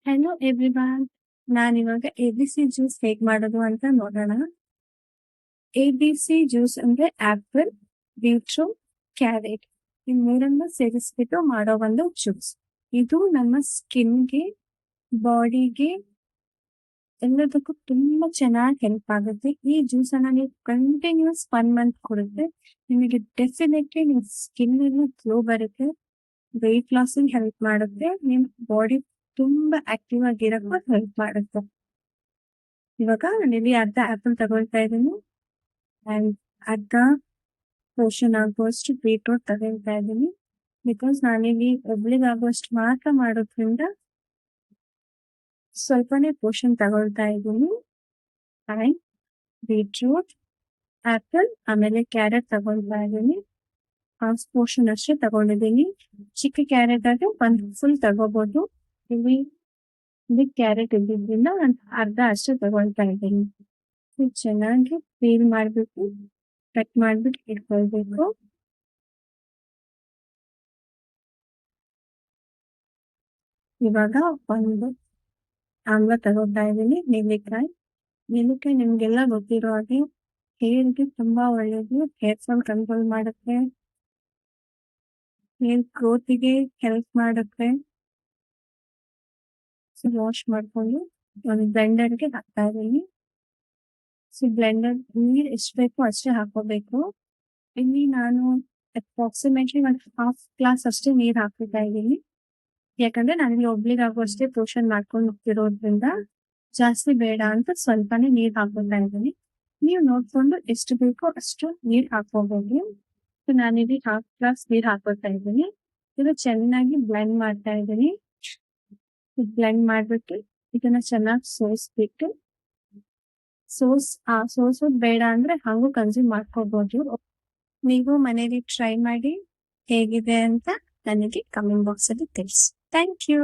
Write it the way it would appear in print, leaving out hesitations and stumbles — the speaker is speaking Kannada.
Hello everyone. ನಾನಿವಾಗ ABC ಜ್ಯೂಸ್ ಹೇಗ್ ಮಾಡೋದು ಅಂತ ನೋಡೋಣ. ABC ಜ್ಯೂಸ್ ಅಂದ್ರೆ ಆಪಲ್, ಬೀಟ್ರೂಟ್, ಕ್ಯಾರೆಟ್ ಈ ಮೂರನ್ನು ಸೇರಿಸ್ಬಿಟ್ಟು ಮಾಡೋ ಒಂದು ಜ್ಯೂಸ್. ಇದು ನಮ್ಮ ಸ್ಕಿನ್ಗೆ, ಬಾಡಿಗೆ ಎಲ್ಲದಕ್ಕೂ ತುಂಬಾ ಚೆನ್ನಾಗಿ ಹೆಲ್ಪ್ ಆಗುತ್ತೆ. ಈ ಜ್ಯೂಸ್ ಅನ್ನ ನೀವು ಕಂಟಿನ್ಯೂಸ್ 1 ಮಂತ್ ಕೊಡುತ್ತೆ, ನಿಮಗೆ ಡೆಫಿನೆಟ್ಲಿ ನಿಮ್ ಸ್ಕಿನ್ ಎಲ್ಲ ಗ್ಲೋ ಬರುತ್ತೆ, ವೆಯ್ಟ್ ಲಾಸ್ ಹೆಲ್ಪ್ ಮಾಡುತ್ತೆ, ನಿಮ್ ಬಾಡಿ ತುಂಬಾ ಆಕ್ಟಿವ್ ಆಗಿರಕ್ಕೂ ಹೆಲ್ಪ್ ಮಾಡುತ್ತೆ. ಇವಾಗ ನಾನಿಲ್ಲಿ ಅರ್ಧ ಆಪಲ್ ತಗೊಳ್ತಾ ಇದ್ದೀನಿ ಅಂಡ್ ಅರ್ಧ ಪೋರ್ಷನ್ ಆಗುವಷ್ಟು ಬೀಟ್ರೂಟ್ ತಗೊಳ್ತಾ ಇದ್ದೀನಿ. ಬಿಕಾಸ್ ನಾನಿಲ್ಲಿ ಒಬ್ಳಿಗಾಗುವಷ್ಟು ಮಾತ್ರ ಮಾಡೋದ್ರಿಂದ ಸ್ವಲ್ಪನೇ ಪೋರ್ಷನ್ ತಗೊಳ್ತಾ ಇದ್ದೀನಿ. ಅಂಡ್ ಬೀಟ್ರೂಟ್, ಆಪಲ್ ಆಮೇಲೆ ಕ್ಯಾರೆಟ್ ತಗೊಳ್ತಾ ಇದ್ದೀನಿ. ಹಾಫ್ ಪೋರ್ಷನ್ ಅಷ್ಟೇ ತಗೊಂಡಿದ್ದೀನಿ. ಚಿಕ್ಕ ಕ್ಯಾರೆಟ್ ಆದ್ರೆ ಒಂದು ಫುಲ್ ತಗೋಬಹುದು. ಇಲ್ಲಿ ಬಿಗ್ ಕ್ಯಾರೆಟ್ ಇದ್ದಿದ್ರಿಂದ ನಾನು ಅರ್ಧ ಅಷ್ಟೇ ತಗೊಳ್ತಾ ಇದ್ದೀನಿ. ಚೆನ್ನಾಗಿ ಪೀಲ್ ಮಾಡ್ಬಿಟ್ಟು ಕಟ್ ಮಾಡ್ಬಿಟ್ಟು ಇಟ್ಕೊಳ್ಬೇಕು. ಇವಾಗ ಒಂದು ಆಮ್ಲ ತಗೋತಾ ಇದ್ದೀನಿ, ನೆಲ್ಲಿಕಾಯಿ. ನೆಲ್ಲಿಕಾಯಿ ನಿಮ್ಗೆಲ್ಲ ಗೊತ್ತಿರೋ ಹಾಗೆ ಹೇರ್ಗೆ ತುಂಬಾ ಒಳ್ಳೇದು. ಹೇರ್ ಫಾಲ್ ಕಂಟ್ರೋಲ್ ಮಾಡುತ್ತೆ, ಹೇರ್ ಗ್ರೋತಿಗೆ ಹೆಲ್ಪ್ ಮಾಡುತ್ತೆ. ಸೊ ವಾಶ್ ಮಾಡ್ಕೊಂಡು ಒಂದು ಬ್ಲೆಂಡರ್ಗೆ ಹಾಕ್ತಾ ಇದ್ದೀನಿ. ಸೊ ಬ್ಲೆಂಡರ್ ನೀರು ಎಷ್ಟು ಬೇಕೋ ಅಷ್ಟೇ ಹಾಕೋಬೇಕು. ಇಲ್ಲಿ ನಾನು ಅಪ್ರಾಕ್ಸಿಮೇಟ್ಲಿ ಒಂದು ಹಾಫ್ ಗ್ಲಾಸ್ ಅಷ್ಟೇ ನೀರು ಹಾಕ್ತಾ ಇದ್ದೀನಿ. ಯಾಕಂದ್ರೆ ನನಗೆ ಒಬ್ಳಿಗಾಗುವಷ್ಟೇ ಪೋರ್ಷನ್ ಮಾಡ್ಕೊಂಡು ಹೋಗ್ತಿರೋದ್ರಿಂದ ಜಾಸ್ತಿ ಬೇಡ ಅಂತ ಸ್ವಲ್ಪನೇ ನೀರು ಹಾಕೋತಾ ಇದ್ದೀನಿ. ನೀವು ನೋಡ್ಕೊಂಡು ಎಷ್ಟು ಬೇಕೋ ಅಷ್ಟು ನೀರು ಹಾಕೋಬಹುದು. ಸೊ ನಾನಿಲ್ಲಿ ಹಾಫ್ ಗ್ಲಾಸ್ ನೀರು ಹಾಕೋತಾ ಇದ್ದೀನಿ. ಇದು ಚೆನ್ನಾಗಿ ಬ್ಲೆಂಡ್ ಮಾಡ್ತಾ ಇದ್ದೀನಿ. ಬ್ಲೆಂಡ್ ಮಾಡ್ಬಿಟ್ಟು ಇದನ್ನ ಚೆನ್ನಾಗಿ ಸೋಸ್ಬಿಟ್ಟು, ಸೋಸೋದ್ ಬೇಡ ಅಂದ್ರೆ ಹಾಗೂ ಕನ್ಸ್ಯೂಮ್ ಮಾಡ್ಕೋಬಹುದು. ನೀವು ಮನೇಲಿ ಟ್ರೈ ಮಾಡಿ ಹೇಗಿದೆ ಅಂತ ನನಗೆ ಕಮೆಂಟ್ ಬಾಕ್ಸ್ ಅಲ್ಲಿ ತಿಳಿಸಿ. Thank you.